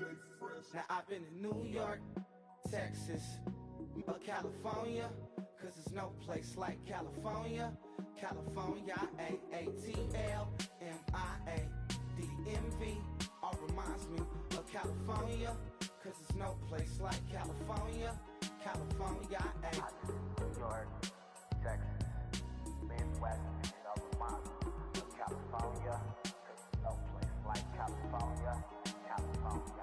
Now I've been in New York, Texas, but California, cause there's no place like California. California, A-A-T-L-M-I-A-D-M-V. All reminds me of California, cause there's no place like California. California, New York, Texas, Midwest, it all reminds me of California, cause there's no place like California. California,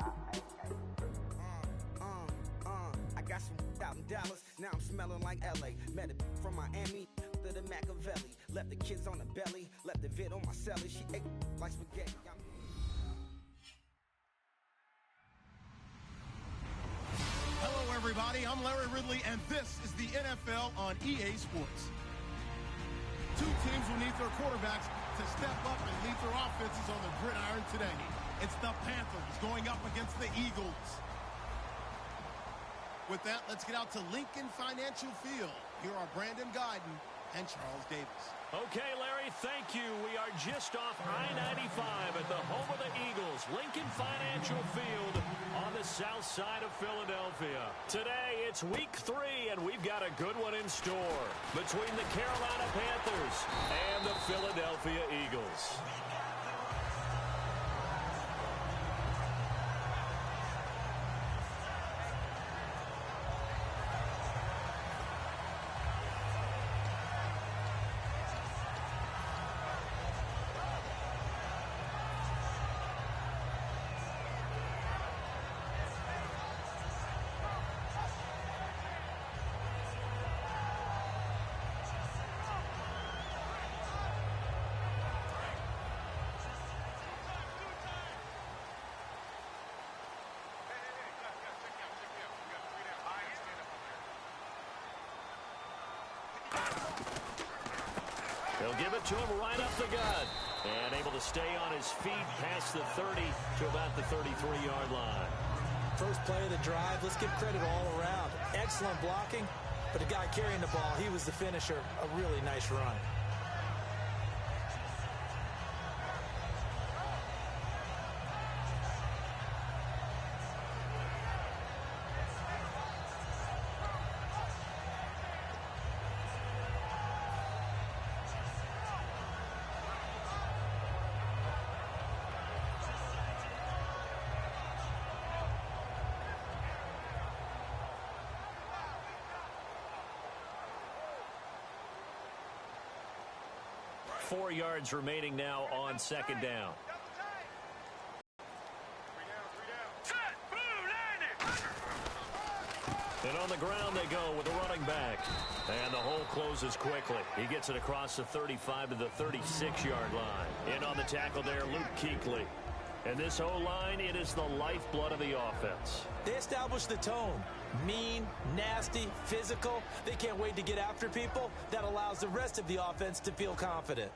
I got some out in Dallas, now I'm smelling like LA. Met it from Miami to the Machiavelli. Left the kids on the belly, left the vid on my celly. She ate like spaghetti. Hello, everybody. I'm Larry Ridley, and this is the NFL on EA Sports. Two teams will need their quarterbacks to step up and lead their offenses on the gridiron today. It's the Panthers going up against the Eagles. With that, let's get out to Lincoln Financial Field. Here are Brandon Guyton and Charles Davis. Okay, Larry, thank you. We are just off I-95 at the home of the Eagles, Lincoln Financial Field on the south side of Philadelphia. Today, it's week 3, and we've got a good one in store between the Carolina Panthers and the Philadelphia Eagles. They'll give it to him right up the gut. And able to stay on his feet past the 30 to about the 33-yard line. First play of the drive, let's give credit all around. Excellent blocking, but the guy carrying the ball, he was the finisher. A really nice run. Four yards remaining now on second down. And on the ground they go with the running back. And the hole closes quickly. He gets it across the 35 to the 36-yard line. In on the tackle there, Luke Kuechly. And this O-line, it is the lifeblood of the offense. They established the tone. Mean, nasty, physical. They can't wait to get after people. That allows the rest of the offense to feel confident.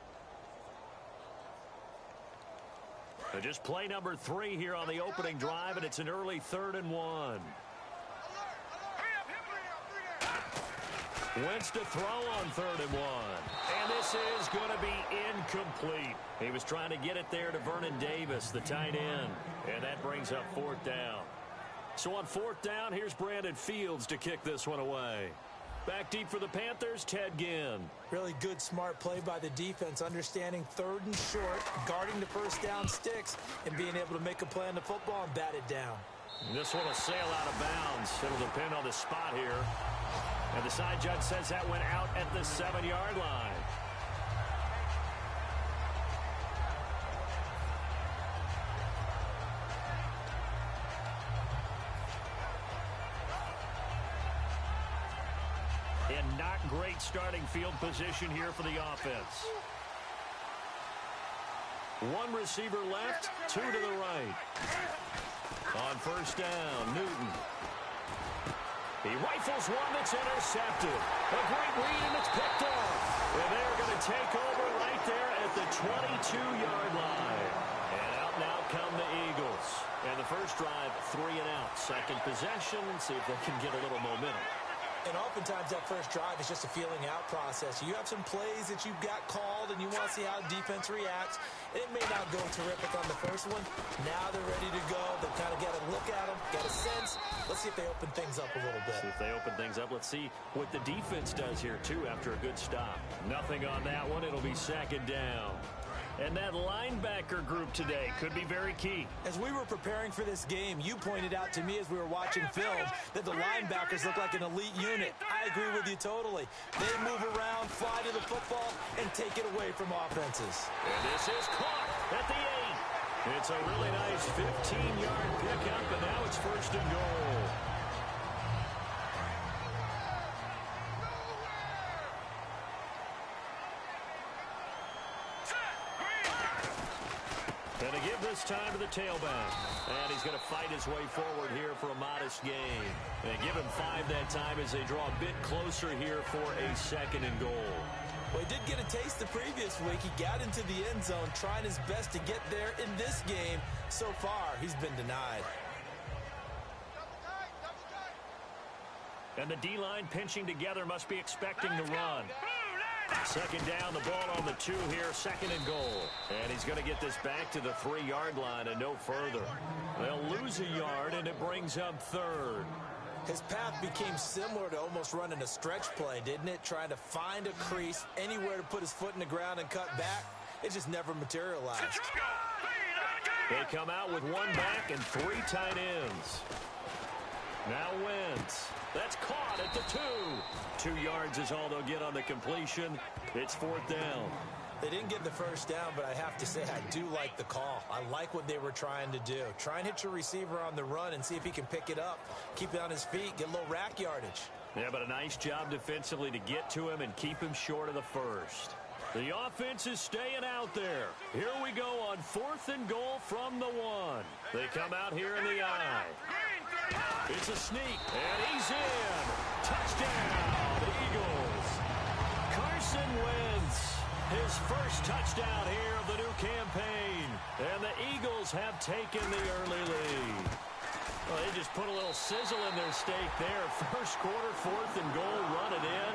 Just play number 3 here on the opening drive, and it's an early 3rd and 1. Wentz to throw on 3rd and 1. And this is going to be incomplete. He was trying to get it there to Vernon Davis, the tight end. And that brings up 4th down. So on 4th down, here's Brandon Fields to kick this one away. Back deep for the Panthers, Ted Ginn. Really good, smart play by the defense, understanding 3rd and short, guarding the first down sticks, and being able to make a play on the football and bat it down. And this one will sail out of bounds. It'll depend on the spot here. And the side judge says that went out at the 7-yard line. And not great starting field position here for the offense. One receiver left, 2 to the right. On 1st down, Newton. He rifles one that's intercepted. A great read, and it's picked off. And they're going to take over right there at the 22-yard line. And out now come the Eagles. And the first drive, 3 and out. Second possession, see if they can get a little momentum. And oftentimes that first drive is just a feeling out process. You have some plays that you've got called and you want to see how the defense reacts. It may not go terrific on the first one. Now they're ready to go. They've kind of got a little if they open things up a little bit. See if they open things up. Let's see what the defense does here, too, after a good stop. Nothing on that one. It'll be second down. And that linebacker group today could be very key. As we were preparing for this game, you pointed out to me as we were watching film that the linebackers look like an elite unit. I agree with you totally. They move around, fly to the football, and take it away from offenses. And this is caught at the 8. It's a really nice 15-yard pickup, and now it's first and goal. And to give this time to the tailback. And he's going to fight his way forward here for a modest gain. And give him 5 that time as they draw a bit closer here for a second and goal. Well, he did get a taste the previous week. He got into the end zone, trying his best to get there in this game. So far, he's been denied. And the D-line pinching together, must be expecting the run. Second down, the ball on the 2 here, second and goal. And he's going to get this back to the 3-yard line and no further. They'll lose a yard, and it brings up third. His path became similar to almost running a stretch play, didn't it? Trying to find a crease, anywhere to put his foot in the ground and cut back. It just never materialized. They come out with 1 back and 3 tight ends. Now Wentz. That's caught at the 2. 2 yards is all they'll get on the completion. It's 4th down. They didn't get the first down, but I have to say I do like the call. I like what they were trying to do. Try and hit your receiver on the run and see if he can pick it up. Keep it on his feet, get a little rack yardage. Yeah, but a nice job defensively to get to him and keep him short of the first. The offense is staying out there. Here we go on 4th and goal from the 1. They come out here in the I. It's a sneak, and he's in. Touchdown, Eagles. Carson Wentz, his first touchdown here of the new campaign. And the Eagles have taken the early lead. Well, they just put a little sizzle in their steak there. First quarter, 4th and goal, run it in.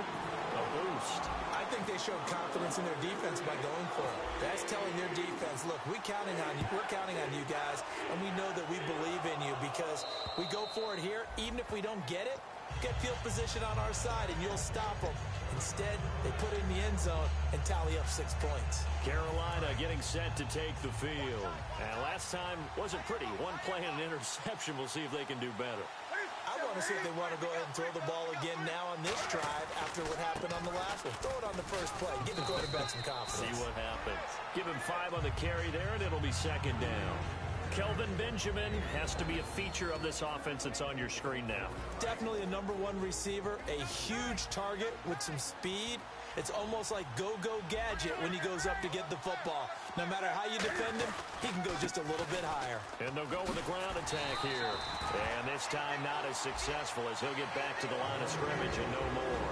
A boost. I think they showed confidence in their defense by going for it. That's telling their defense, look, we're counting on you guys, and we know that we believe in you because we go for it here. Even if we don't get it, get field position on our side, and you'll stop them. Instead, they put it in the end zone and tally up 6 points. Carolina getting set to take the field. And last time wasn't pretty. 1 play and an interception. We'll see if they can do better. I want to see if they want to go ahead and throw the ball again now on this drive after what happened on the last one. Throw it on the first play. Give the quarterback some confidence. See what happens. Give him 5 on the carry there, and it'll be second down. Kelvin Benjamin has to be a feature of this offense that's on your screen now. Definitely a number 1 receiver, a huge target with some speed. It's almost like go-go gadget when he goes up to get the football. No matter how you defend him, he can go just a little bit higher. And they'll go with a ground attack here. And this time not as successful as he'll get back to the line of scrimmage and no more.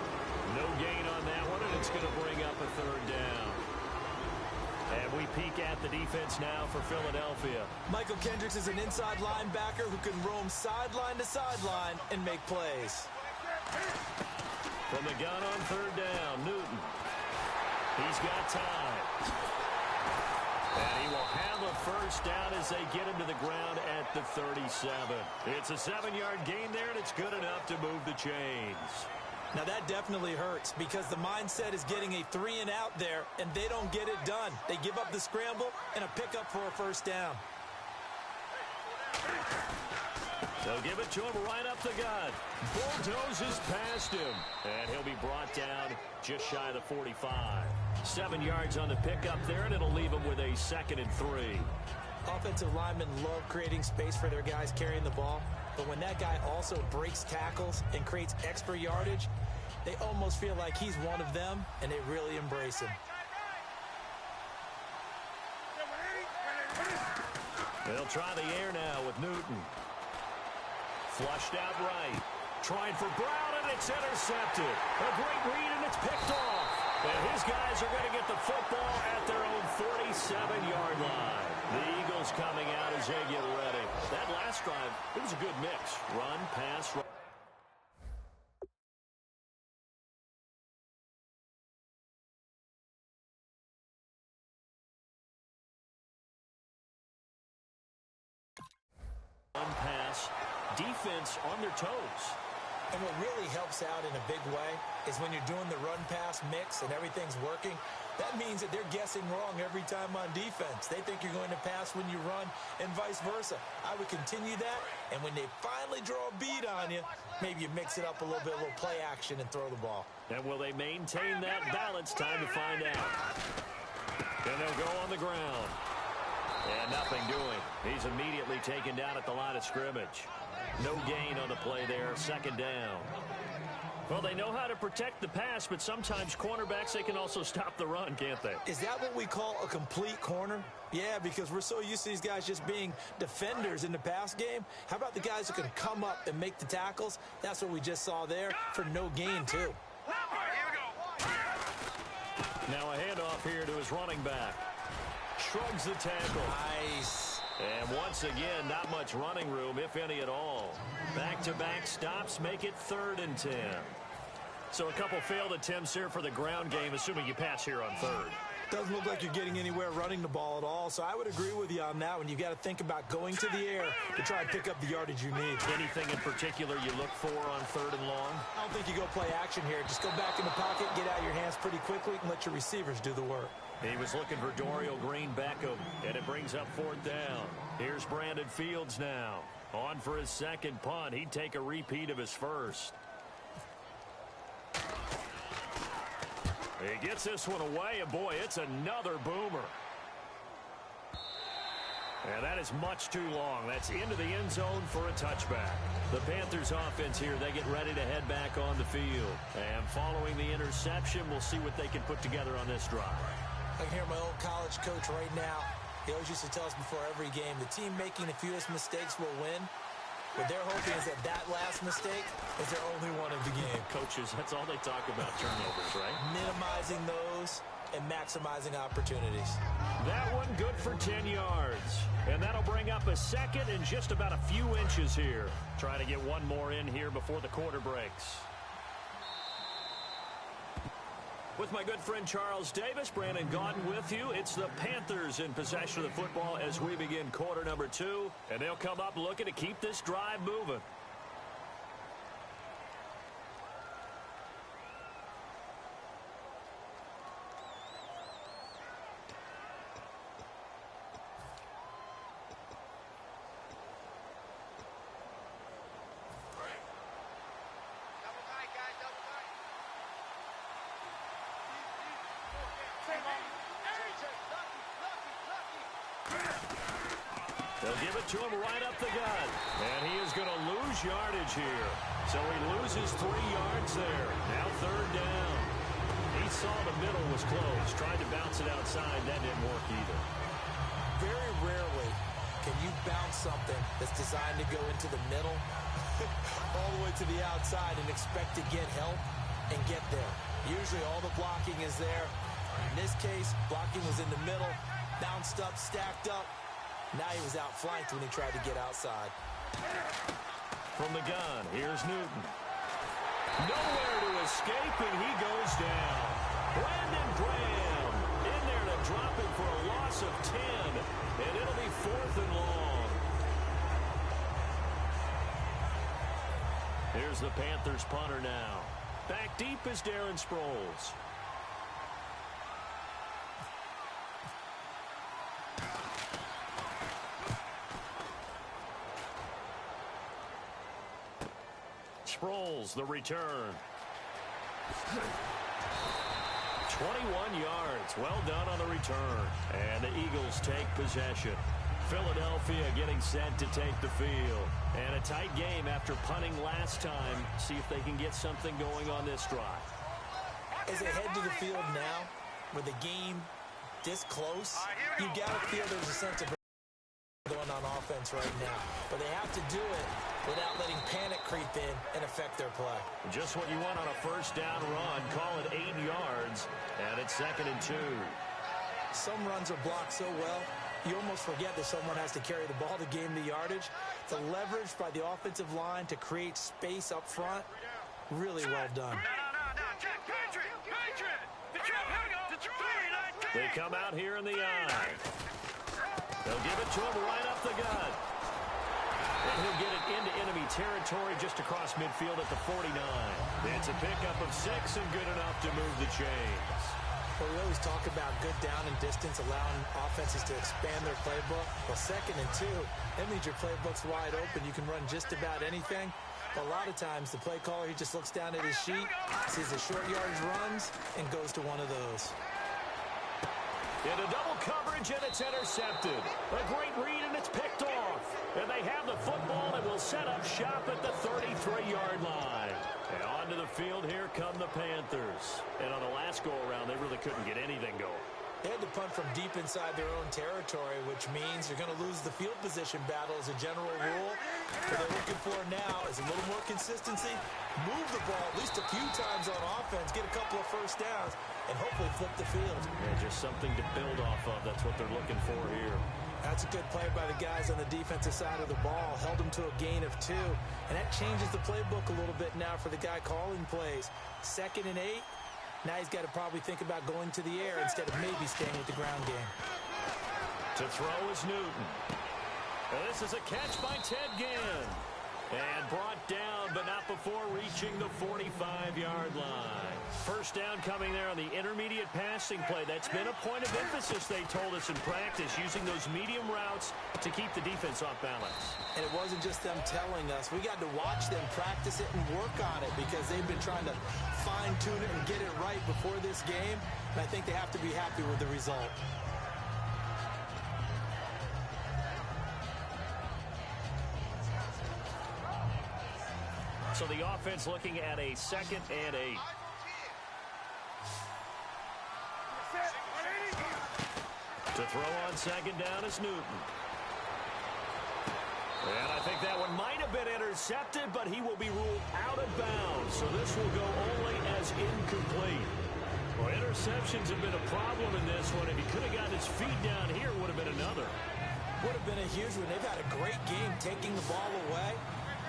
No gain on that one, and it's going to bring up a 3rd down. And we peek at the defense now for Philadelphia. Michael Kendricks is an inside linebacker who can roam sideline to sideline and make plays. From the gun on 3rd down, Newton. He's got time. And he will have a first down as they get him to the ground at the 37. It's a 7-yard gain there, and it's good enough to move the chains. Now, that definitely hurts because the mindset is getting a 3-and-out there, and they don't get it done. They give up the scramble and a pickup for a first down. They'll give it to him right up the gut. Bulldozes past him. And he'll be brought down just shy of the 45. 7 yards on the pickup there, and it'll leave him with a 2nd and 3. Offensive linemen love creating space for their guys carrying the ball. But when that guy also breaks tackles and creates extra yardage, they almost feel like he's one of them, and they really embrace him. They'll try the air now with Newton. Flushed out right. Trying for Brown, and it's intercepted. A great read, and it's picked off. And his guys are going to get the football at their own 47-yard line. The Eagles coming out as they get ready. That last drive, it was a good mix. Run, pass, run. Run, pass, defense on their toes. And what really helps out in a big way is when you're doing the run-pass mix and everything's working, that means that they're guessing wrong every time on defense. They think you're going to pass when you run and vice versa. I would continue that, and when they finally draw a bead on you, maybe you mix it up a little bit, a little play action, and throw the ball. And will they maintain that balance? Time to find out. And they'll go on the ground. And nothing doing. He's immediately taken down at the line of scrimmage. No gain on the play there, second down. Well, they know how to protect the pass, but sometimes cornerbacks, they can also stop the run, can't they? Is that what we call a complete corner? Yeah, because we're so used to these guys just being defenders in the pass game. How about the guys who can come up and make the tackles? That's what we just saw there for no gain, too. Now a handoff here to his running back. Shrugs the tackle. Nice. And once again, not much running room, if any at all. Back-to-back stops make it 3rd and 10. So a couple failed attempts here for the ground game, assuming you pass here on 3rd. Doesn't look like you're getting anywhere running the ball at all, so I would agree with you on that one. You've got to think about going to the air to try and pick up the yardage you need. Anything in particular you look for on 3rd and long? I don't think you go play action here. Just go back in the pocket, get out your hands pretty quickly, and let your receivers do the work. He was looking for Dorial Green-Beckham, and it brings up 4th down. Here's Brandon Fields now. On for his second punt. He'd take a repeat of his first. He gets this one away, and boy, it's another boomer. And that is much too long. That's into the end zone for a touchback. The Panthers offense here, they get ready to head back on the field. And following the interception, we'll see what they can put together on this drive. I can hear my old college coach right now. He always used to tell us before every game, the team making the fewest mistakes will win. What they're hoping is that that last mistake is their only one of the game. Coaches, that's all they talk about, turnovers, right? Minimizing those and maximizing opportunities. That one good for 10 yards. And that'll bring up a second and just about a few inches here. Trying to get one more in here before the quarter breaks. With my good friend Charles Davis, Brandon Gaudin with you. It's the Panthers in possession of the football as we begin quarter number 2. And they'll come up looking to keep this drive moving. They'll give it to him right up the gut. And he is going to lose yardage here. So he loses 3 yards there. Now 3rd down. He saw the middle was closed. Tried to bounce it outside. That didn't work either. Very rarely can you bounce something that's designed to go into the middle all the way to the outside and expect to get help and get there. Usually all the blocking is there. In this case, blocking was in the middle, bounced up, stacked up. Now he was outflanked when he tried to get outside. From the gun, here's Newton. Nowhere to escape, and he goes down. Brandon Graham in there to drop him for a loss of 10, and it'll be 4th and long. Here's the Panthers punter now. Back deep is Darren Sproles. Sproles, the return. 21 yards. Well done on the return. And the Eagles take possession. Philadelphia getting set to take the field. And a tight game after punting last time. See if they can get something going on this drive. As they head to the field now, with the game this close, you got to feel there's a sense of going on offense right now. But they have to do it without letting panic creep in and affect their play. Just what you want on a 1st down run. Call it 8 yards. And it's 2nd and 2. Some runs are blocked so well, you almost forget that someone has to carry the ball to gain the yardage. The leverage by the offensive line to create space up front, really well done. They come out here in the eye. They'll give it to him right up the gut. And he'll get it into enemy territory just across midfield at the 49. It's a pickup of 6 and good enough to move the chains. Well, we always talk about good down and distance, allowing offenses to expand their playbook. Well, 2nd and 2, that means your playbook's wide open. You can run just about anything. But a lot of times, the play caller, he just looks down at his sheet, sees the short yardage runs, and goes to one of those. Into double coverage, and it's intercepted. A great read, and it's picked off. And they have the football and will set up shop at the 33-yard line. And onto the field, here come the Panthers. And on the last go-around, they really couldn't get anything going. They had to punt from deep inside their own territory, which means you're going to lose the field position battle as a general rule. What they're looking for now is a little more consistency, move the ball at least a few times on offense, get a couple of first downs, and hopefully flip the field. Yeah, just something to build off of. That's what they're looking for here. That's a good play by the guys on the defensive side of the ball. Held them to a gain of 2. And that changes the playbook a little bit now for the guy calling plays. 2nd and 8. Now he's got to probably think about going to the air instead of maybe staying with the ground game. To throw is Newton. And this is a catch by Ted Ginn. And brought down, but not before reaching the 45-yard line. First down coming there on the intermediate passing play. That's been a point of emphasis, they told us in practice, using those medium routes to keep the defense off balance. And it wasn't just them telling us. We got to watch them practice it and work on it because they've been trying to fine-tune it and get it right before this game. And I think they have to be happy with the result. So the offense looking at a 2nd and 8. To throw on 2nd down is Newton. And I think that one might have been intercepted, but he will be ruled out of bounds. So this will go only as incomplete. Well, interceptions have been a problem in this one. If he could have gotten his feet down here, would have been another. Would have been a huge one. They've had a great game taking the ball away.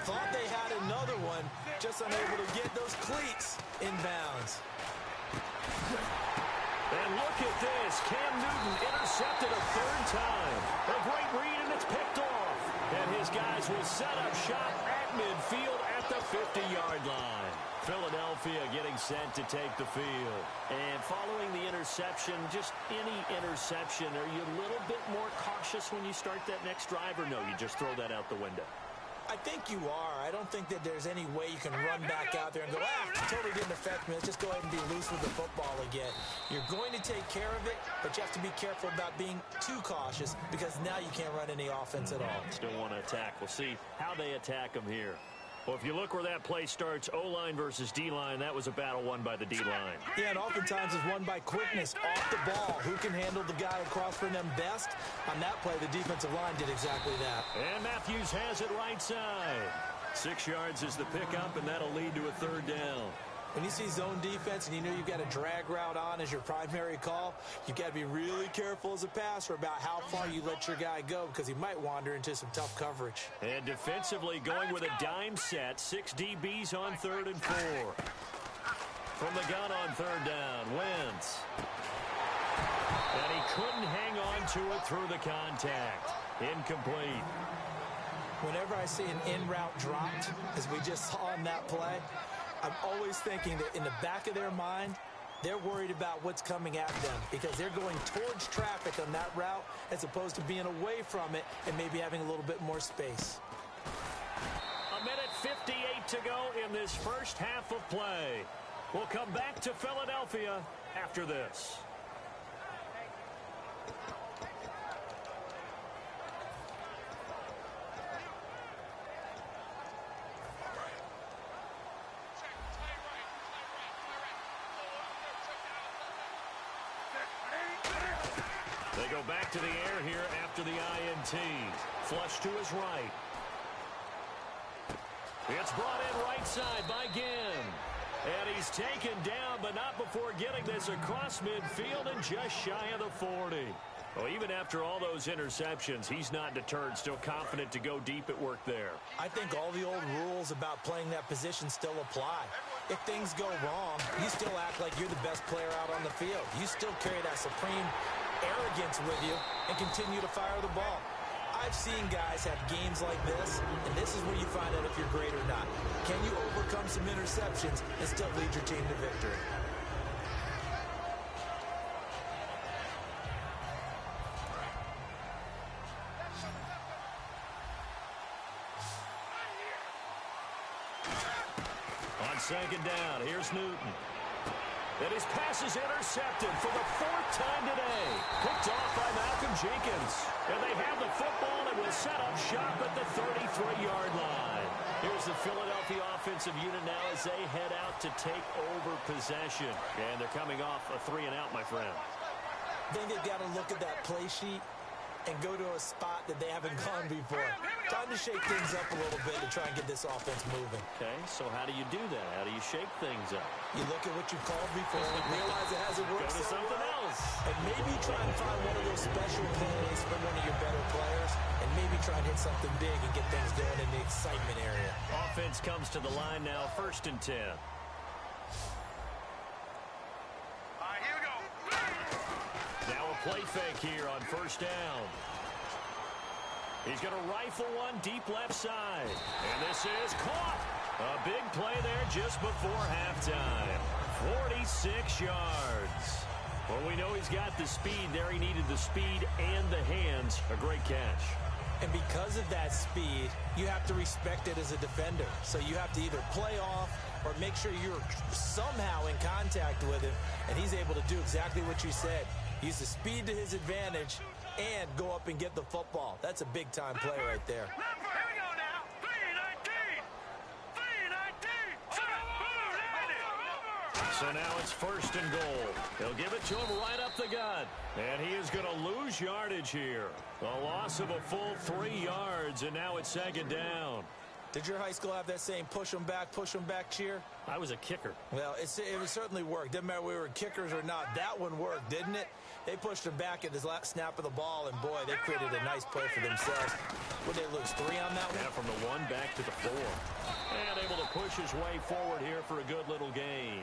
Thought they had another one, just unable to get those cleats in bounds. And look at this. Cam Newton intercepted a 3rd time. A great read, and it's picked off. And his guys will set up shop at midfield at the 50-yard line. Philadelphia getting set to take the field. And following the interception, just any interception, are you a little bit more cautious when you start that next drive, or no, you just throw that out the window? I think you are. I don't think that there's any way you can run back out there and go, totally didn't affect me. Let's just go ahead and be loose with the football again. You're going to take care of it, but you have to be careful about being too cautious because now you can't run any offense at all. Still want to attack. We'll see how they attack them here. Well, if you look where that play starts, O-line versus D-line, that was a battle won by the D-line. Yeah, and oftentimes it's won by quickness off the ball. Who can handle the guy across from them best? On that play, the defensive line did exactly that. And Matthews has it right side. 6 yards is the pickup, and that'll lead to a 3rd down. When you see zone defense and you know you've got a drag route on as your primary call, you've got to be really careful as a passer about how far you let your guy go because he might wander into some tough coverage. And defensively going with a dime set, 6 DBs on 3rd and 4. From the gun on 3rd down, Wentz. And he couldn't hang on to it through the contact. Incomplete. Whenever I see an in-route dropped, as we just saw in that play, I'm always thinking that in the back of their mind, they're worried about what's coming at them because they're going towards traffic on that route as opposed to being away from it and maybe having a little bit more space. A minute 58 to go in this first half of play. We'll come back to Philadelphia after this. They go back to the air here after the INT. Flush to his right. It's brought in right side by Ginn. And he's taken down, but not before getting this across midfield and just shy of the 40. Well, even after all those interceptions, he's not deterred, still confident to go deep at work there. I think all the old rules about playing that position still apply. If things go wrong, you still act like you're the best player out on the field. You still carry that supreme arrogance with you and continue to fire the ball. I've seen guys have games like this, and this is where you find out if you're great or not. Can you overcome some interceptions and still lead your team to victory? On second down, here's Newton. And his pass is intercepted for the 4th time today. Picked off by Malcolm Jenkins. And they have the football and will set up shop at the 33-yard line. Here's the Philadelphia offensive unit now as they head out to take over possession. And they're coming off a 3-and-out, my friend. I think they've got to look at that play sheet and go to a spot that they haven't gone before. Time to shake things up a little bit to try and get this offense moving. Okay, so how do you do that? How do you shake things up? You look at what you called before and realize it hasn't worked Go to so something well. else. And maybe try and find one of those special plays from one of your better players and maybe try and hit something big and get things going in the excitement area. Offense comes to the line now, 1st and 10. Now a play fake here on 1st down. He's going to rifle one deep left side. And this is caught. A big play there just before halftime. 46 yards. Well, we know he's got the speed there. He needed the speed and the hands. A great catch. And because of that speed, you have to respect it as a defender. So you have to either play off or make sure you're somehow in contact with him. And he's able to do exactly what you said. Use the speed to his advantage and go up and get the football. That's a big-time play right there. So now it's 1st and goal. They'll give it to him right up the gut. And he is going to lose yardage here. A loss of a full 3 yards, and now it's 2nd down. Did your high school have that saying, push them back cheer? I was a kicker. Well, it certainly worked. Didn't matter if we were kickers or not. That one worked, didn't it? They pushed him back at the last snap of the ball, and boy, they created a nice play for themselves. Would they lose 3 on that one? Yeah, from the 1 back to the 4. And able to push his way forward here for a good little gain.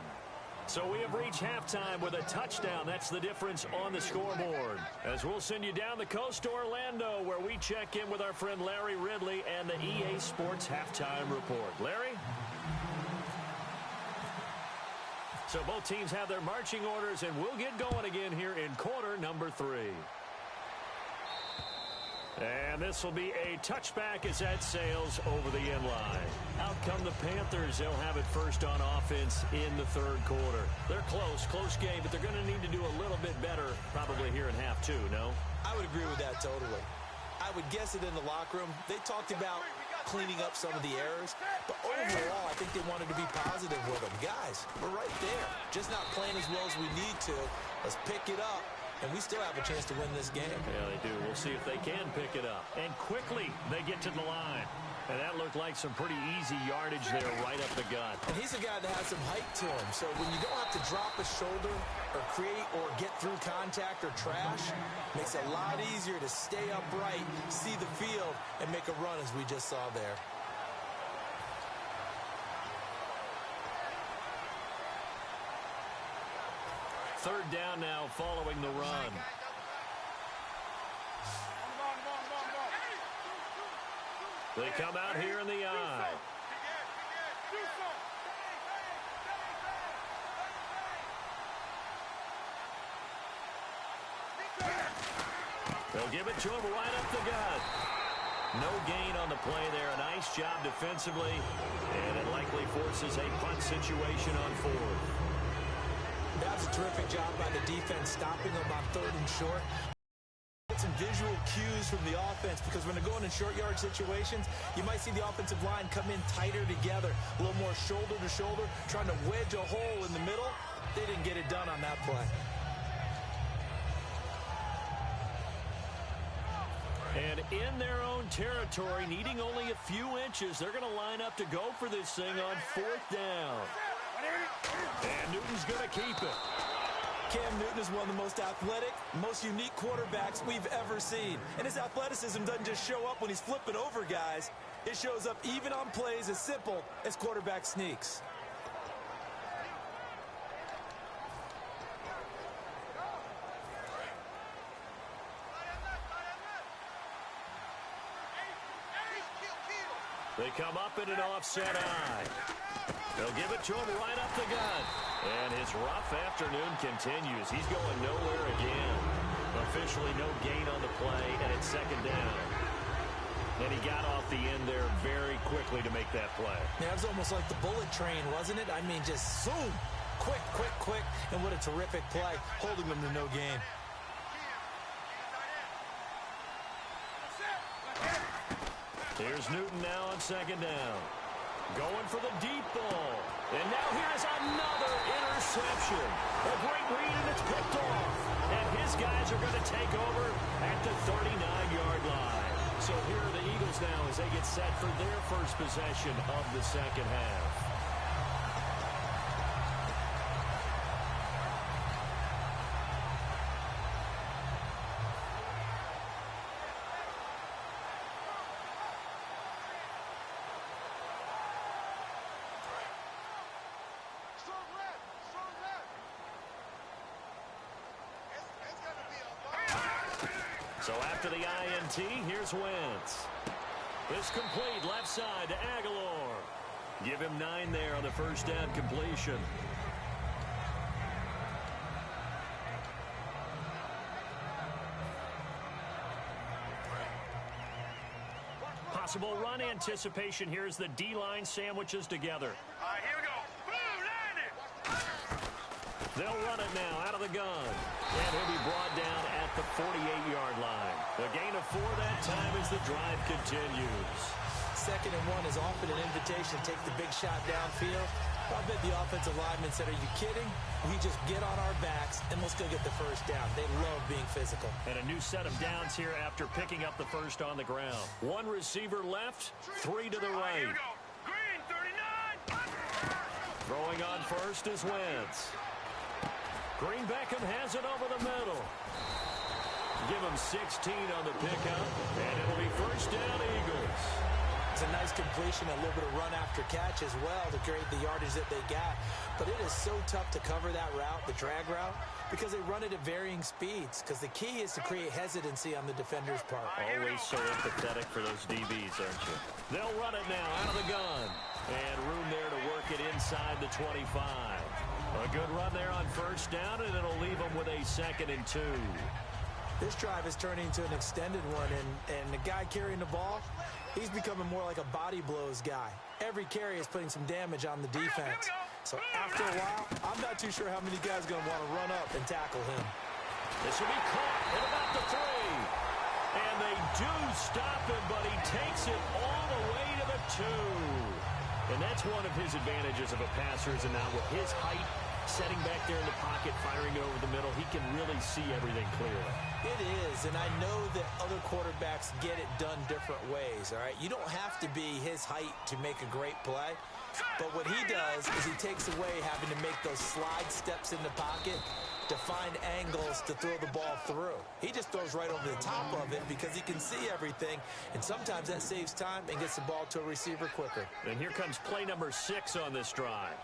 So we have reached halftime with a touchdown. That's the difference on the scoreboard. As we'll send you down the coast to Orlando, where we check in with our friend Larry Ridley and the EA Sports Halftime Report. Larry? So both teams have their marching orders, and we'll get going again here in quarter number 3. And this will be a touchback as that sails over the end line. Out come the Panthers. They'll have it first on offense in the 3rd quarter. They're close game, but they're going to need to do a little bit better probably here in half 2, no? I would agree with that totally. I would guess it in the locker room. They talked about cleaning up some of the errors, but overall, I think they wanted to be positive with them. Guys, we're right there. Just not playing as well as we need to. Let's pick it up. And we still have a chance to win this game. Yeah, they do. We'll see if they can pick it up. And quickly, they get to the line. And that looked like some pretty easy yardage there right up the gut. And he's a guy that has some height to him. So when you don't have to drop a shoulder or create or get through contact or trash, makes it a lot easier to stay upright, see the field, and make a run as we just saw there. Third down now following the run. They come out here in the eye. They'll give it to him right up the gut. No gain on the play there. A nice job defensively. And it likely forces a punt situation on 4th. That's a terrific job by the defense, stopping them on 3rd and short. Get some visual cues from the offense, because when they're going in short yard situations, you might see the offensive line come in tighter together, a little more shoulder to shoulder, trying to wedge a hole in the middle. They didn't get it done on that play. And in their own territory, needing only a few inches, they're going to line up to go for this thing on 4th down. And Newton's going to keep it. Cam Newton is one of the most athletic, most unique quarterbacks we've ever seen. And his athleticism doesn't just show up when he's flipping over guys. It shows up even on plays as simple as quarterback sneaks. They come up in an offset eye. They'll give it to him right up the gut. And his rough afternoon continues. He's going nowhere again. Officially no gain on the play, and it's second down. And he got off the end there very quickly to make that play. Yeah, it was almost like the bullet train, wasn't it? I mean, just zoom. Quick, quick, quick. And what a terrific play, holding them to no gain. Here's Newton now on second down. Going for the deep ball. And now here's another interception. A great read, and it's picked off. And his guys are going to take over at the 39-yard line. So here are the Eagles now as they get set for their first possession of the second half. So after the INT, here's Wentz. It's complete left side to Aguilar. Give him 9 there on the first down completion. Possible run anticipation. Here's the D-line sandwiches together. All right, here we go. Boom, land it. They'll run it now out of the gun. And he'll be brought down at the 48-yard line. A gain of 4 that time as the drive continues. 2nd and 1 is often an invitation to take the big shot downfield. I bet the offensive linemen said, are you kidding? We just get on our backs and let's go get the first down. They love being physical. And a new set of downs here after picking up the first on the ground. 1 receiver left, 3 to the right. Here we go. Green, 39. Throwing on first is Wentz. Green Beckham has it over the middle. Give him 16 on the pickup, and it'll be first down Eagles. It's a nice completion, a little bit of run after catch as well to create the yardage that they got. But it is so tough to cover that route, the drag route, because they run it at varying speeds. Because the key is to create hesitancy on the defender's part. Always so empathetic for those DBs, aren't you? They'll run it now out of the gun. And room there to work it inside the 25. A good run there on first down, and it'll leave them with a 2nd and 2. This drive is turning into an extended one, and the guy carrying the ball, he's becoming more like a body blows guy. Every carry is putting some damage on the defense. So after a while, I'm not too sure how many guys are going to want to run up and tackle him. This will be caught at about the 3. And they do stop him, but he takes it all the way to the 2. And that's one of his advantages of a passer, is now with his height, setting back there in the pocket, firing over the middle, he can really see everything clearly. It is, and I know that other quarterbacks get it done different ways, all right? You don't have to be his height to make a great play, but what he does is he takes away having to make those slide steps in the pocket to find angles to throw the ball through. He just throws right over the top of it because he can see everything, and sometimes that saves time and gets the ball to a receiver quicker. And here comes play number 6 on this drive.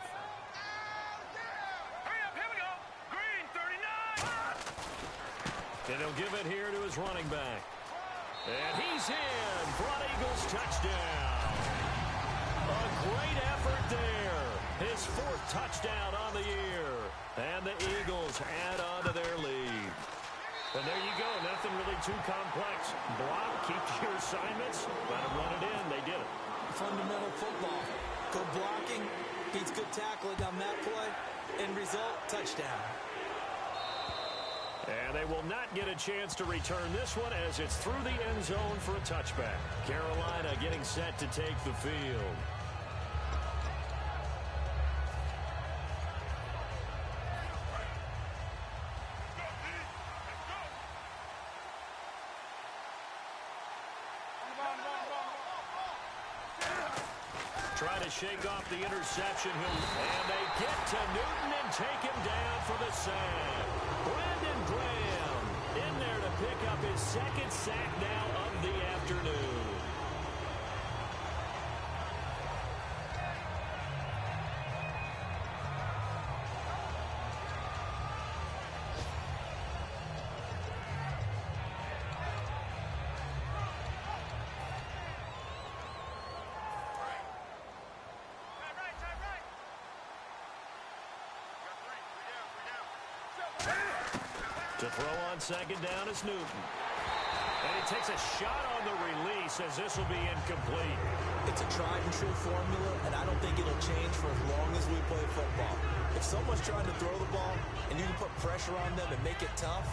And he'll give it here to his running back. And he's in for an Eagles touchdown. A great effort there. His 4th touchdown on the year. And the Eagles add on to their lead. And there you go. Nothing really too complex. Block, keep to your assignments, let them run it in. They did it. Fundamental football. Good blocking, beats good tackling on that play. End result, touchdown. And they will not get a chance to return this one as it's through the end zone for a touchback. Carolina getting set to take the field. Trying to shake off the interception. And they get to Newton and take him down for the sack. Brandon Graham in there to pick up his 2nd sack now of the afternoon. To throw on second down is Newton. And he takes a shot on the release as this will be incomplete. It's a tried-and-true formula, and I don't think it'll change for as long as we play football. If someone's trying to throw the ball and you can put pressure on them and make it tough,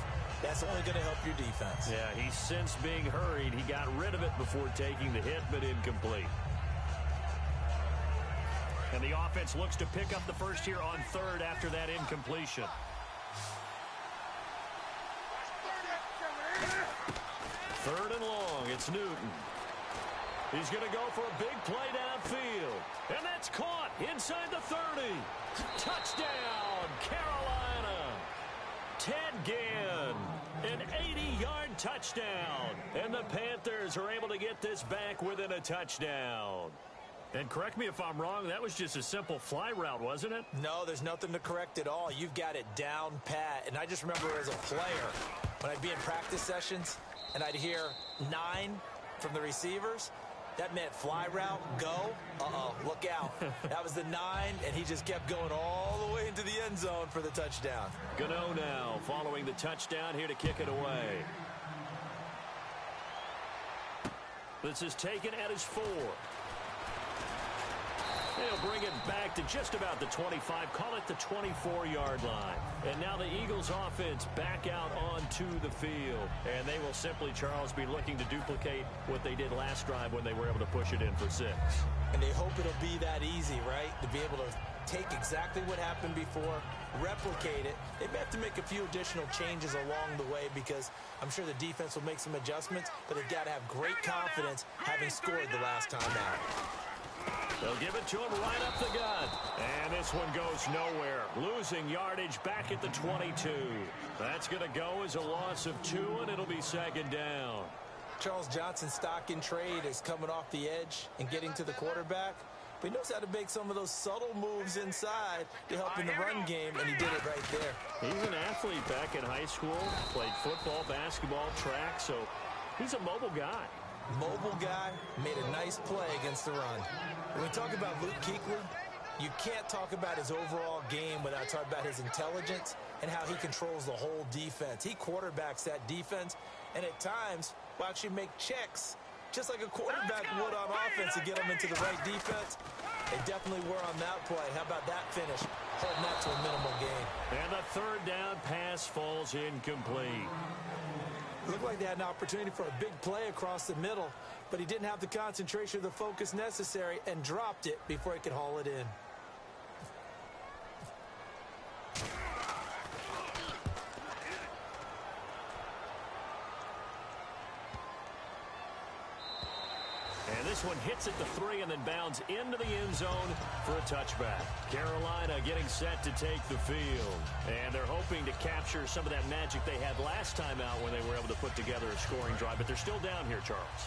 that's only going to help your defense. Yeah, he's since being hurried. He got rid of it before taking the hit, but incomplete. And the offense looks to pick up the first here on third after that incompletion. Third and long, it's Newton. He's going to go for a big play downfield. And that's caught inside the 30. Touchdown, Carolina. Ted Ginn, an 80-yard touchdown. And the Panthers are able to get this back within a touchdown. And correct me if I'm wrong, that was just a simple fly route, wasn't it? No, there's nothing to correct at all. You've got it down pat. And I just remember as a player, when I'd be in practice sessions, and I'd hear 9 from the receivers, that meant fly route, go, look out. That was the 9, and he just kept going all the way into the end zone for the touchdown. Gano now following the touchdown here to kick it away. This is taken at his 4. They'll bring it back to just about the 25, call it the 24-yard line. And now the Eagles offense back out onto the field. And they will simply, Charles, be looking to duplicate what they did last drive when they were able to push it in for 6. And they hope it'll be that easy, right? To be able to take exactly what happened before, replicate it. They may have to make a few additional changes along the way because I'm sure the defense will make some adjustments, but they've got to have great confidence having scored the last time out. They'll give it to him right up the gut. And this one goes nowhere. Losing yardage back at the 22. That's going to go as a loss of 2, and it'll be second down. Charles Johnson's stock in trade is coming off the edge and getting to the quarterback. But he knows how to make some of those subtle moves inside to help in the run game, and he did it right there. He's an athlete back in high school. Played football, basketball, track, so he's a mobile guy. Mobile guy, made a nice play against the run. When we talk about Luke Kuechly, you can't talk about his overall game without talking about his intelligence and how he controls the whole defense. He quarterbacks that defense, and at times will actually make checks, just like a quarterback would on offense to get them into the right defense. They definitely were on that play. How about that finish? Holding that to a minimal gain. And the third down pass falls incomplete. Looked like they had an opportunity for a big play across the middle, but he didn't have the concentration or the focus necessary and dropped it before he could haul it in. And this one hits at the 3 and then bounds into the end zone for a touchback. Carolina getting set to take the field. And they're hoping to capture some of that magic they had last time out when they were able to put together a scoring drive. But they're still down here, Charles.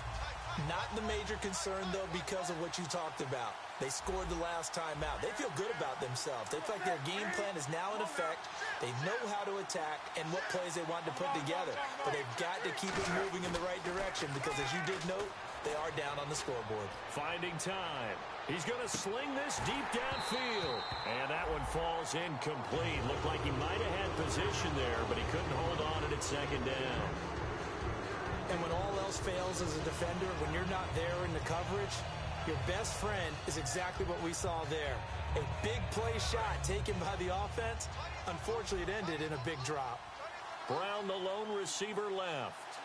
Not the major concern, though, because of what you talked about. They scored the last time out. They feel good about themselves. They feel like their game plan is now in effect. They know how to attack and what plays they want to put together. But they've got to keep it moving in the right direction because, as you did note, they are down on the scoreboard. Finding time. He's going to sling this deep downfield. And that one falls incomplete. Looked like he might have had position there, but he couldn't hold on at second down. And when all else fails as a defender, when you're not there in the coverage, your best friend is exactly what we saw there. A big play shot taken by the offense. Unfortunately, it ended in a big drop. Brown, the lone receiver, left.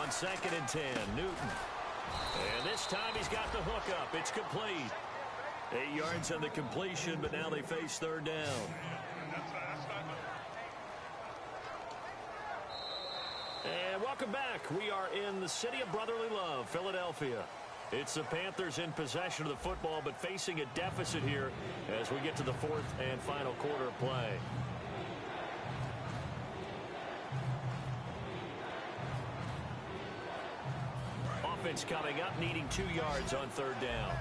On 2nd and 10, Newton. And this time he's got the hook up. It's complete. 8 yards on the completion, but now they face third down. And welcome back. We are in the city of brotherly love, Philadelphia. It's the Panthers in possession of the football, but facing a deficit here as we get to the 4th and final quarter of play. Offense coming up, needing 2 yards on third down.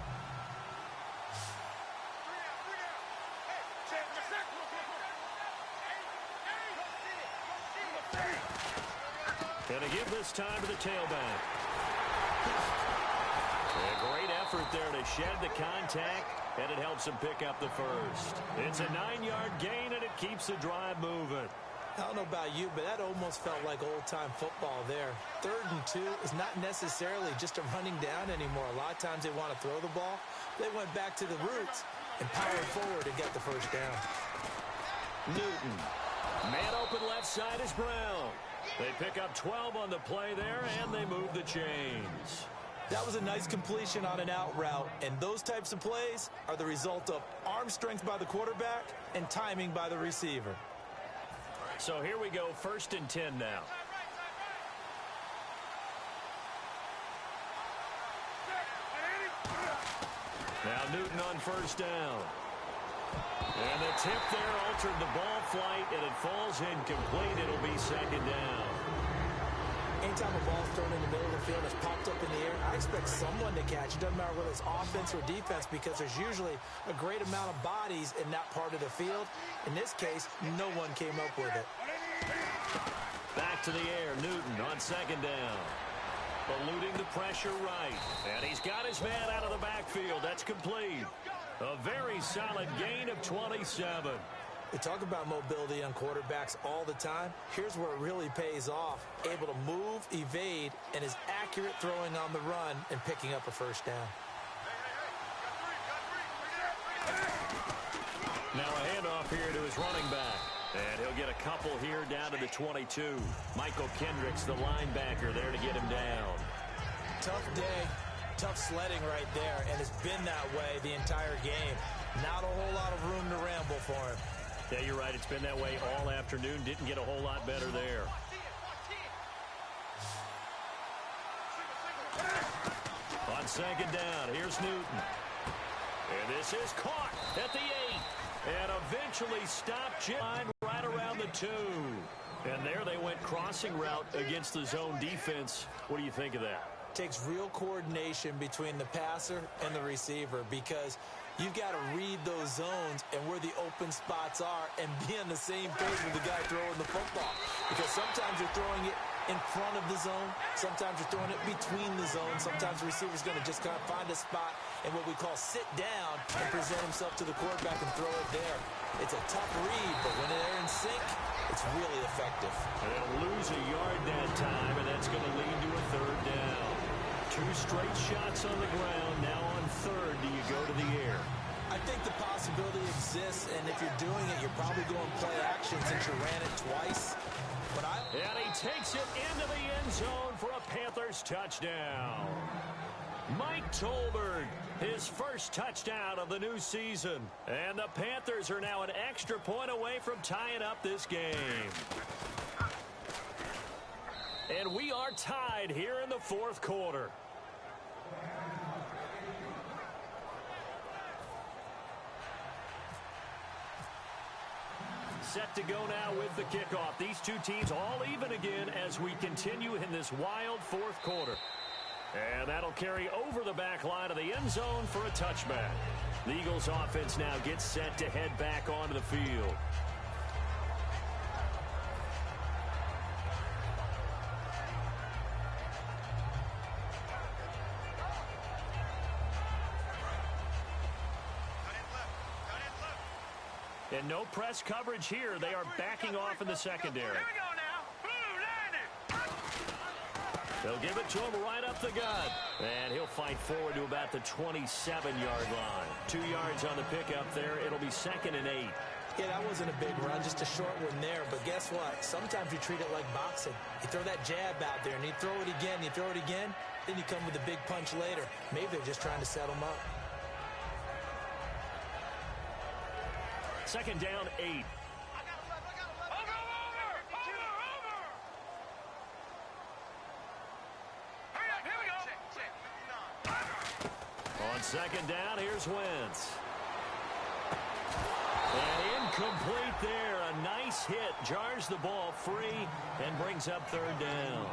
Gonna give this time to the tailback. A great effort there to shed the contact, and it helps him pick up the first. It's a 9-yard gain, and it keeps the drive moving. I don't know about you, but that almost felt like old-time football there. 3rd and 2 is not necessarily just a running down anymore. A lot of times they want to throw the ball. They went back to the roots and powered forward and got the first down. Newton. Man open left side is Brown. They pick up 12 on the play there, and they move the chains. That was a nice completion on an out route, and those types of plays are the result of arm strength by the quarterback and timing by the receiver. So here we go, 1st and 10 now. Now Newton on 1st down. And the tip there altered the ball flight, and it falls incomplete. It'll be 2nd down. Anytime a ball's thrown in the middle of the field, it's popped up in the air, I expect someone to catch. It doesn't matter whether it's offense or defense, because there's usually a great amount of bodies in that part of the field. In this case, no one came up with it. Back to the air, Newton on 2nd down. Eluding the pressure right. And he's got his man out of the backfield. That's complete. A very solid gain of 27. We talk about mobility on quarterbacks all the time. Here's where it really pays off. Able to move, evade, and is accurate throwing on the run and picking up a first down. Now a handoff here to his running back. And he'll get a couple here down to the 22. Michael Kendricks, the linebacker, there to get him down. Tough day, tough sledding right there, and it's been that way the entire game. Not a whole lot of room to ramble for him. Yeah, you're right. It's been that way all afternoon. Didn't get a whole lot better there. On 2nd down, here's Newton. And this is caught at the 8. And eventually stopped right around the 2. And there they went crossing route against the zone defense. What do you think of that? Takes real coordination between the passer and the receiver, because you've got to read those zones and where the open spots are and be on the same page with the guy throwing the football. Because sometimes you're throwing it in front of the zone. Sometimes you're throwing it between the zones. Sometimes the receiver's going to just kind of find a spot and what we call sit down and present himself to the quarterback and throw it there. It's a tough read, but when they're in sync, it's really effective. And they'll lose a yard that time, and that's going to lead to a 3rd down. 2 straight shots on the ground. Now on 3rd, do you go to the air? I think the possibility exists, and if you're doing it, you're probably going play action since you ran it twice. And he takes it into the end zone for a Panthers touchdown. Mike Tolbert, his first touchdown of the new season. And the Panthers are now an extra point away from tying up this game. And we are tied here in the 4th quarter. Set to go now with the kickoff. These two teams all even again as we continue in this wild 4th quarter. And that'll carry over the back line of the end zone for a touchback. The Eagles offense now gets set to head back onto the field. And no press coverage here. They are backing off in the secondary. Here we go now. Blue, line it. They'll give it to him right up the gut. And he'll fight forward to about the 27-yard line. 2 yards on the pickup there. It'll be 2nd and 8. Yeah, that wasn't a big run, just a short one there. But guess what? Sometimes you treat it like boxing. You throw that jab out there, and you throw it again, you throw it again, then you come with a big punch later. Maybe they're just trying to set them up. 2nd down, 8. Over. Hurry up, here we go. On 2nd down, here's Wentz. And incomplete there. A nice hit. Jars the ball free and brings up 3rd down.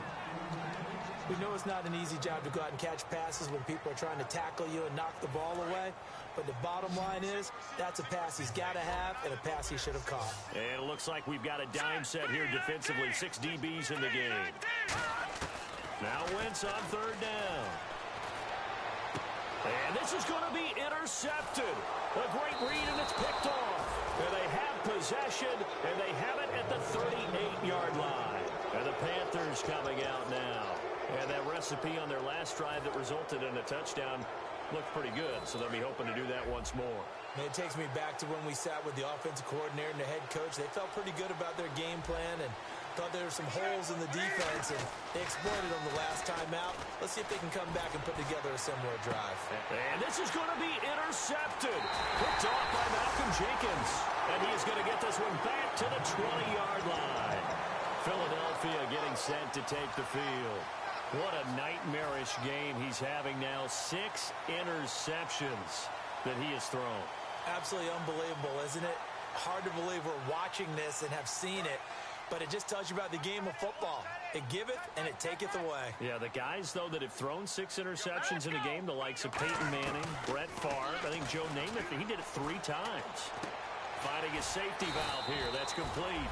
We know it's not an easy job to go out and catch passes when people are trying to tackle you and knock the ball away. But the bottom line is, that's a pass he's got to have and a pass he should have caught. And it looks like we've got a dime set here defensively. 6 DBs in the game. Now Wentz on 3rd down. And this is going to be intercepted. A great read, and it's picked off. And they have possession, and they have it at the 38-yard line. And the Panthers coming out now. And that recipe on their last drive that resulted in a touchdown looked pretty good, so they'll be hoping to do that once more. And it takes me back to when we sat with the offensive coordinator and the head coach. They felt pretty good about their game plan and thought there were some holes in the defense, and they exploited them the last time out. Let's see if they can come back and put together a similar drive. And this is going to be intercepted. Picked off by Malcolm Jenkins. And he is going to get this one back to the 20-yard line. Philadelphia getting set to take the field. What a nightmarish game he's having now. 6 interceptions that he has thrown. Absolutely unbelievable, isn't it? Hard to believe we're watching this and have seen it, but it just tells you about the game of football. It giveth and it taketh away. Yeah, the guys, though, that have thrown 6 interceptions in a game, the likes of Peyton Manning, Brett Favre, I think Joe Namath, he did it 3 times. Finding his safety valve here. That's complete.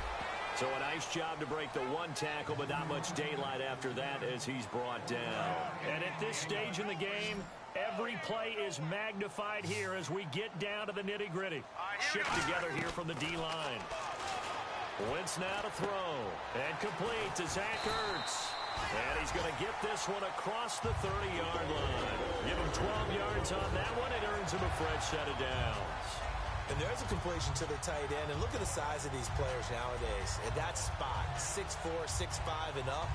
So a nice job to break the 1 tackle, but not much daylight after that as he's brought down. And at this stage in the game, every play is magnified here as we get down to the nitty-gritty. Shift together here from the D-line. Wentz now to throw. And complete to Zach Ertz. And he's going to get this one across the 30-yard line. Give him 12 yards on that one. It earns him a fresh set of downs. And there's a completion to the tight end. And look at the size of these players nowadays. At that spot, 6'4", 6'5", and up.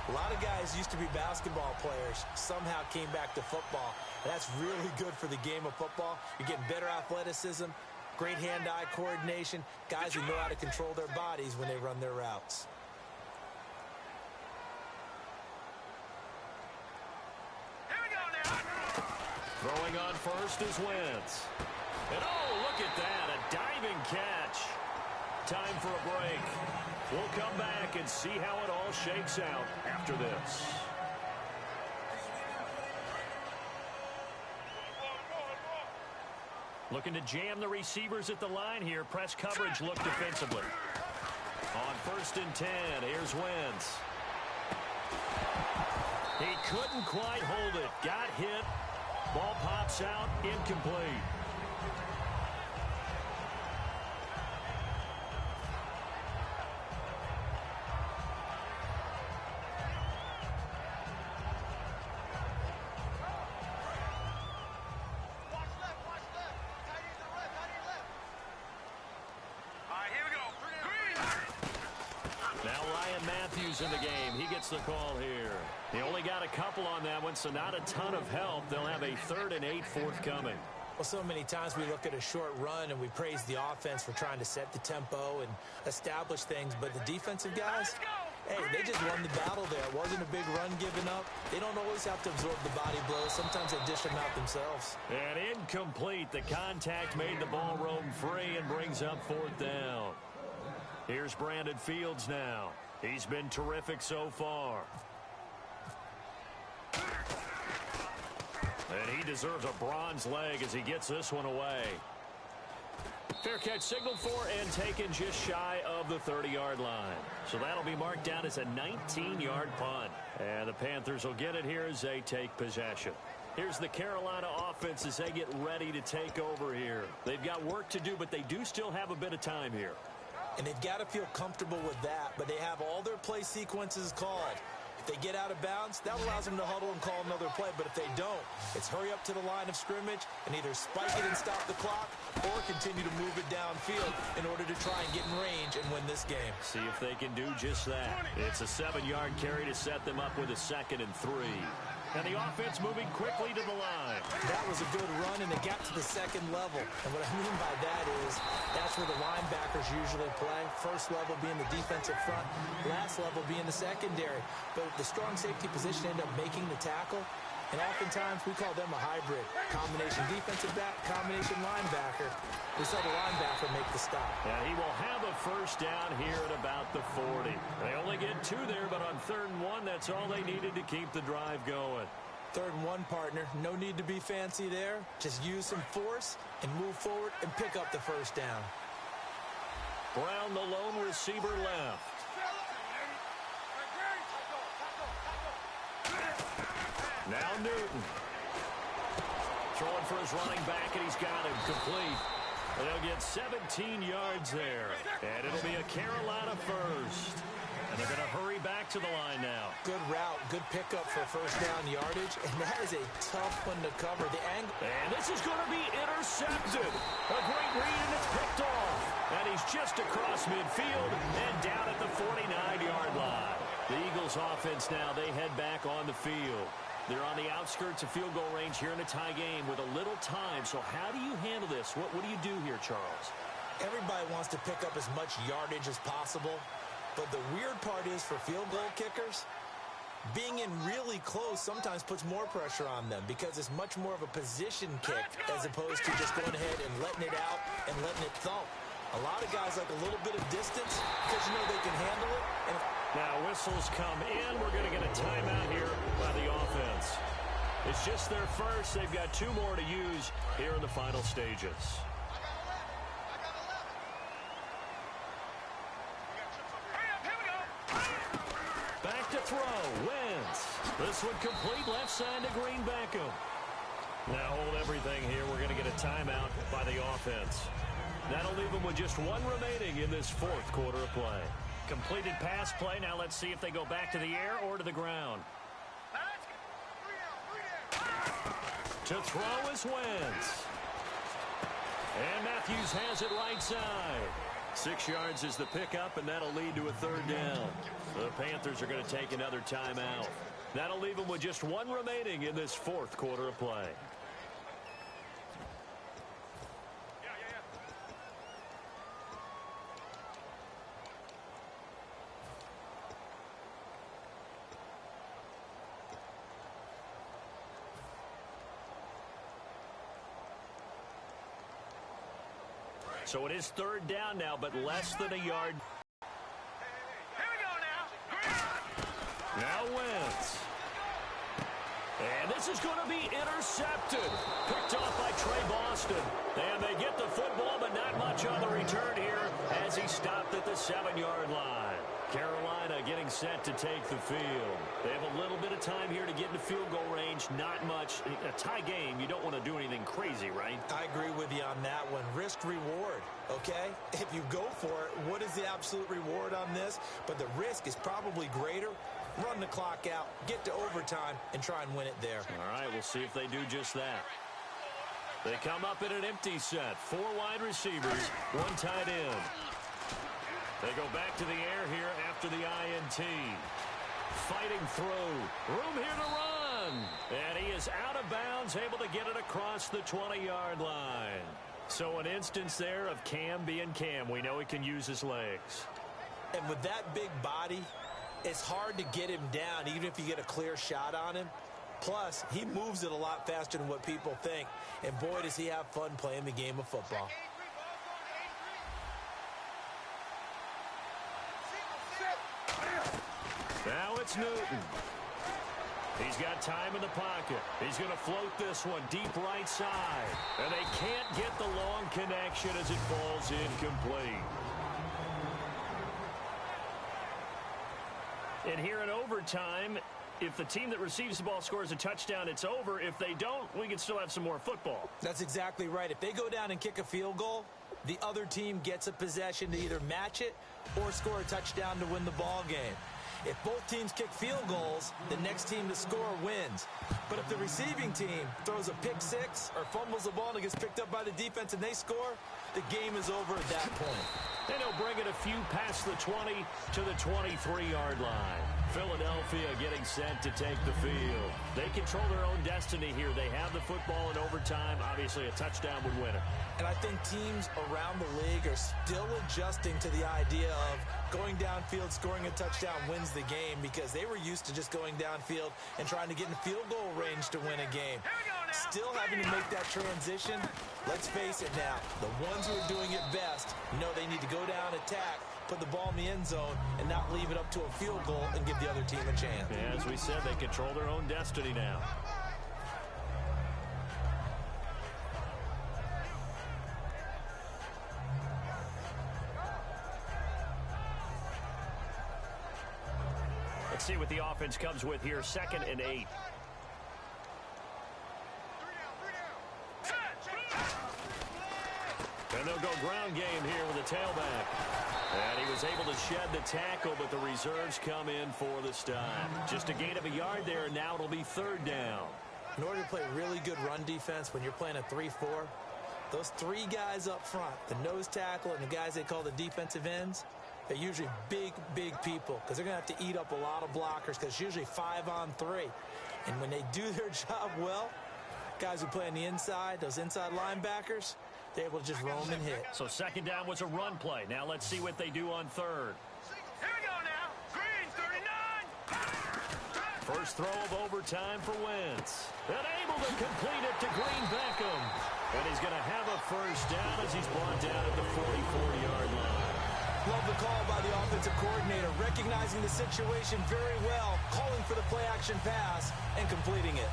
A lot of guys used to be basketball players, somehow came back to football. And that's really good for the game of football. You're getting better athleticism, great hand-eye coordination, guys who know how to control their bodies when they run their routes. Here we go now. Throwing on first is Wentz. And oh, look at that, a diving catch. Time for a break. We'll come back and see how it all shakes out after this. Looking to jam the receivers at the line here. Press coverage look defensively. On 1st and 10, here's Wentz. He couldn't quite hold it. Got hit. Ball pops out, incomplete. In the game. He gets the call here. He only got a couple on that one, so not a ton of help. They'll have a 3rd and 8 forthcoming. Well, so many times we look at a short run and we praise the offense for trying to set the tempo and establish things, but the defensive guys, hey, they just won the battle there. It wasn't a big run given up. They don't always have to absorb the body blows. Sometimes they dish them out themselves. And incomplete. The contact made the ball roam free and brings up 4th down. Here's Brandon Fields now. He's been terrific so far. And he deserves a bronze leg as he gets this one away. Fair catch signaled for and taken just shy of the 30-yard line. So that'll be marked down as a 19-yard punt. And the Panthers will get it here as they take possession. Here's the Carolina offense as they get ready to take over here. They've got work to do, but they do still have a bit of time here. And they've got to feel comfortable with that, but they have all their play sequences called. If they get out of bounds, that allows them to huddle and call another play. But if they don't, it's hurry up to the line of scrimmage and either spike it and stop the clock or continue to move it downfield in order to try and get in range and win this game. See if they can do just that. It's a 7-yard carry to set them up with a 2nd and 3. And the offense moving quickly to the line. That was a good run, and it got to the 2nd level. And what I mean by that is that's where the linebackers usually play. First level being the defensive front, last level being the secondary. But the strong safety position ended up making the tackle. And oftentimes we call them a hybrid. Combination defensive back, combination linebacker. We saw the linebacker make the stop. And he will have a 1st down here at about the 40. They only get 2 there, but on 3rd and 1, that's all they needed to keep the drive going. 3rd and 1, partner. No need to be fancy there. Just use some force and move forward and pick up the 1st down. Brown, the lone receiver, left. Now Newton. Throwing for his running back, and he's got him complete. They'll get 17 yards there. And it'll be a Carolina first. And they're going to hurry back to the line now. Good route, good pickup for first down yardage. And that is a tough one to cover. The angle. And this is going to be intercepted. A great read, and it's picked off. And he's just across midfield and down at the 49-yard line. The Eagles offense now, they head back on the field. They're on the outskirts of field goal range here in a tie game with a little time. So how do you handle this? What do you do here, Charles? Everybody wants to pick up as much yardage as possible. But the weird part is for field goal kickers, being in really close sometimes puts more pressure on them because it's much more of a position kick as opposed to just going ahead and letting it out and letting it thump. A lot of guys like a little bit of distance because you know they can handle it. And now whistles come in. We're going to get a timeout here by the offense. It's just their first. They've got 2 more to use here in the final stages. Back to throw. Wentz. This one complete left side to Green Beckham. Now hold everything here. We're going to get a timeout by the offense. That'll leave them with just 1 remaining in this 4th quarter of play. Completed pass play. Now let's see if they go back to the air or to the ground. To throw is Wentz. And Matthews has it right side. 6 yards is the pickup, and that'll lead to a 3rd down. The Panthers are going to take another timeout. That'll leave them with just 1 remaining in this 4th quarter of play. So it is 3rd down now, but less than a yard. Here we go now. Now Wentz. And this is going to be intercepted. Picked off by Trey Boston. And they get the football, but not much on the return here as he stopped at the 7-yard line. Carolina getting set to take the field. They have a little bit of time here to get into field goal range. Not much. A tie game, you don't want to do anything crazy, right? I agree with you on that one. Risk reward, okay? If you go for it, what is the absolute reward on this? But the risk is probably greater. Run the clock out, get to overtime, and try and win it there. All right, we'll see if they do just that. They come up in an empty set. 4 wide receivers, 1 tight end. They go back to the air here after the INT. Fighting through. Room here to run. And he is out of bounds, able to get it across the 20-yard line. So an instance there of Cam being Cam. We know he can use his legs. And with that big body, it's hard to get him down, even if you get a clear shot on him. Plus, he moves it a lot faster than what people think. And boy, does he have fun playing the game of football. Now it's Newton. He's got time in the pocket. He's going to float this one deep right side. And they can't get the long connection as it falls incomplete. And here in overtime, if the team that receives the ball scores a touchdown, it's over. If they don't, we can still have some more football. That's exactly right. If they go down and kick a field goal, the other team gets a possession to either match it or score a touchdown to win the ball game. If both teams kick field goals, the next team to score wins. But if the receiving team throws a pick six or fumbles the ball and it gets picked up by the defense and they score, the game is over at that point. And he'll bring it a few past the 20 to the 23-yard line. Philadelphia getting set to take the field. They control their own destiny here. They have the football in overtime. Obviously, a touchdown would win it. And I think teams around the league are still adjusting to the idea of going downfield, scoring a touchdown wins the game, because they were used to just going downfield and trying to get in field goal range to win a game. Still having to make that transition. Let's face it now, the ones who are doing it best know they need to go down, attack, put the ball in the end zone, and not leave it up to a field goal and give the other team a chance. Yeah, as we said, they control their own destiny now. Let's see what the offense comes with here. 2nd and 8. And they'll go ground game here with a tailback. And he was able to shed the tackle, but the reserves come in for the stop. Just a gain of a yard there, and now it'll be third down. In order to play really good run defense when you're playing a 3-4, those three guys up front, the nose tackle and the guys they call the defensive ends, they're usually big, big people because they're going to have to eat up a lot of blockers because it's usually 5-on-3. And when they do their job well, guys who play on the inside, those inside linebackers, they're able to just roam and hit. So second down was a run play. Now let's see what they do on third. Here we go now. Green, 39. First throw of overtime for Wentz. And able to complete it to Green Beckham. And he's going to have a first down as he's brought down at the 44-yard line. Love the call by the offensive coordinator, recognizing the situation very well, calling for the play-action pass and completing it.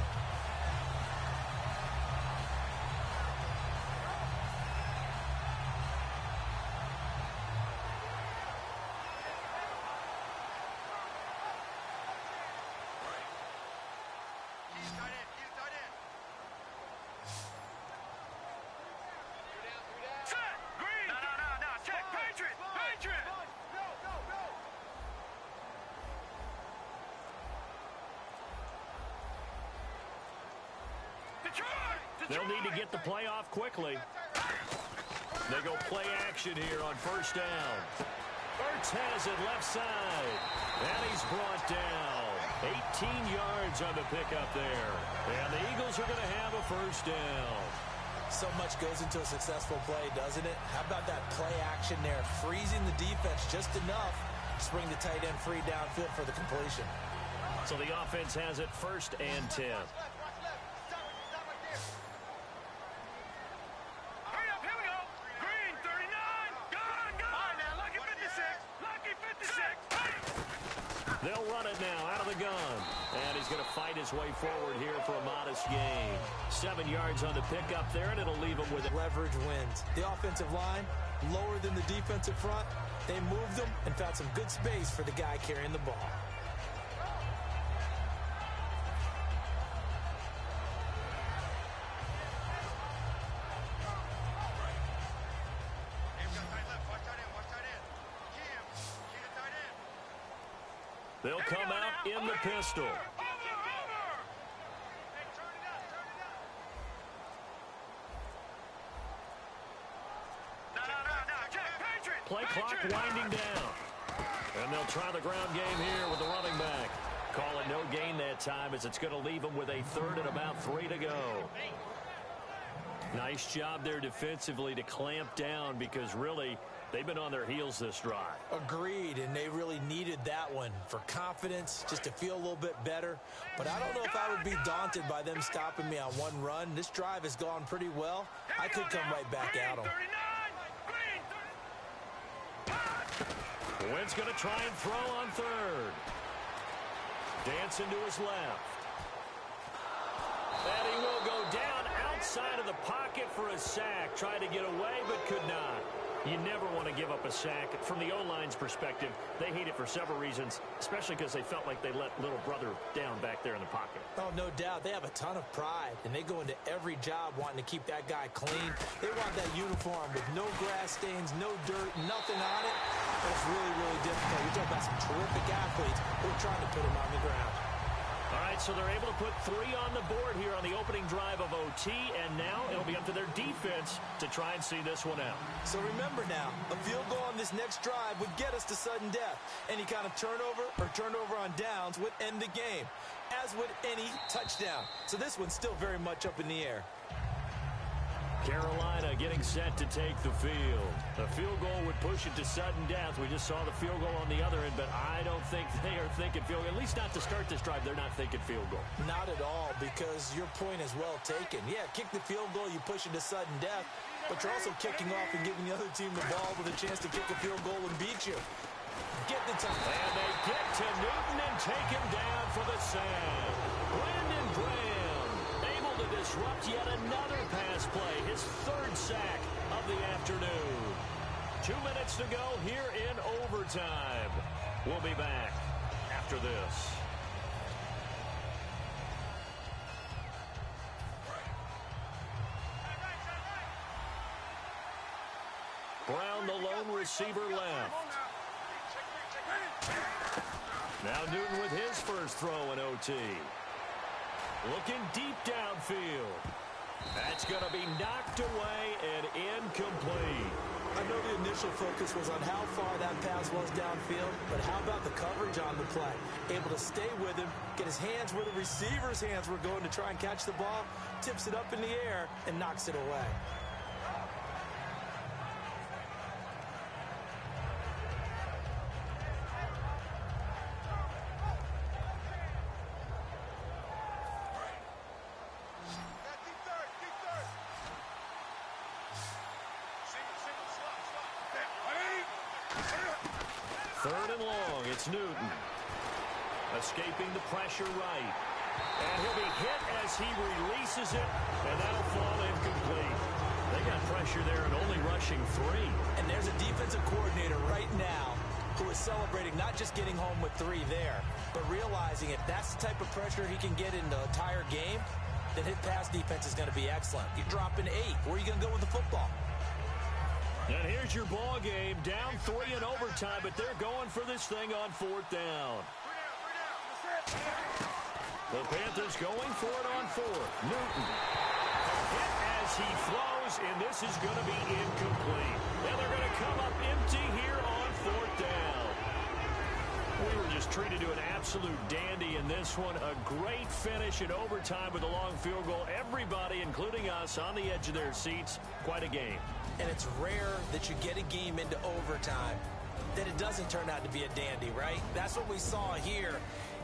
They'll need to get the play off quickly. They go play action here on first down. Ertz has it left side. And he's brought down. 18 yards on the pickup there. And the Eagles are going to have a first down. So much goes into a successful play, doesn't it? How about that play action there? Freezing the defense just enough to bring the tight end free downfield for the completion. So the offense has it first and 10. They'll run it now out of the gun. And he's going to fight his way forward here for a modest gain. 7 yards on the pickup there, and it'll leave him with it. Leverage wins. The offensive line, lower than the defensive front. They moved them and found some good space for the guy carrying the ball. They'll come out in the pistol. Play clock winding down. And they'll try the ground game here with the running back. Call it no gain that time as it's going to leave them with a third and about 3 to go. Nice job there defensively to clamp down because really they've been on their heels this drive. Agreed, and they really needed that one for confidence, just to feel a little bit better. But I don't know if I would be daunted by them stopping me on one run. This drive has gone pretty well. I could come right back at them. Wentz going to try and throw on third. Dancing to his left. And he will go down outside of the pocket for a sack. Tried to get away, but could not. You never want to give up a sack. From the O-line's perspective, they hate it for several reasons, especially because they felt like they let little brother down back there in the pocket. Oh, no doubt. They have a ton of pride, and they go into every job wanting to keep that guy clean. They want that uniform with no grass stains, no dirt, nothing on it. That's really, really difficult. You're talking about some terrific athletes who are trying to put him on the ground. All right, so they're able to put 3 on the board here on the opening drive of OT, and now it'll be up to their defense to try and see this one out. So remember now, a field goal on this next drive would get us to sudden death. Any kind of turnover or turnover on downs would end the game, as would any touchdown. So this one's still very much up in the air. Carolina getting set to take the field. A field goal would push it to sudden death. We just saw the field goal on the other end, but I don't think they are thinking field goal. At least not to start this drive. They're not thinking field goal. Not at all, because your point is well taken. Yeah, kick the field goal, you push it to sudden death, but you're also kicking off and giving the other team the ball with a chance to kick a field goal and beat you. Get the time. And they get to Newton and take him down for the sack. Brandon Graham able to disrupt yet another pass play. His 3rd sack of the afternoon. 2 minutes to go here in overtime. We'll be back after this. Brown, the lone receiver left. Now Newton with his first throw in OT. Looking deep downfield. That's going to be knocked away and incomplete. I know the initial focus was on how far that pass was downfield, but how about the coverage on the play? Able to stay with him, get his hands where the receiver's hands were going to try and catch the ball, tips it up in the air, and knocks it away. Third and long, it's Newton. Escaping the pressure right. And he'll be hit as he releases it, and that'll fall incomplete. They got pressure there and only rushing 3. And there's a defensive coordinator right now who is celebrating not just getting home with 3 there, but realizing if that's the type of pressure he can get in the entire game, then his pass defense is going to be excellent. You're dropping 8. Where are you going to go with the football? And here's your ball game, down 3 in overtime, but they're going for this thing on 4th down. The Panthers going for it on 4th. Newton. Hit as he throws, and this is going to be incomplete. And they're going to come up empty here on 4th down. We were just treated to an absolute dandy in this one. A great finish in overtime with a long field goal. Everybody, including us, on the edge of their seats. Quite a game. And it's rare that you get a game into overtime that it doesn't turn out to be a dandy, right? That's what we saw here.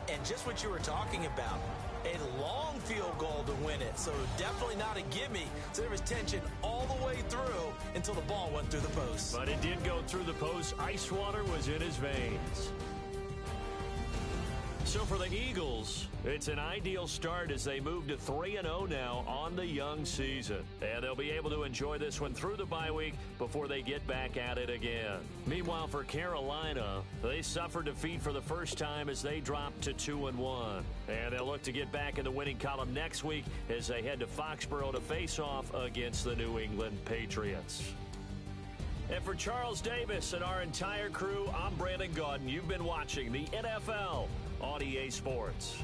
And just what you were talking about, a long field goal to win it. So definitely not a gimme. So there was tension all the way through until the ball went through the post. But it did go through the post. Ice water was in his veins. So for the Eagles, it's an ideal start as they move to 3-0 now on the young season. And they'll be able to enjoy this one through the bye week before they get back at it again. Meanwhile, for Carolina, they suffered defeat for the first time as they dropped to 2-1. And they'll look to get back in the winning column next week as they head to Foxborough to face off against the New England Patriots. And for Charles Davis and our entire crew, I'm Brandon Gaudin. You've been watching the NFL on EA Sports.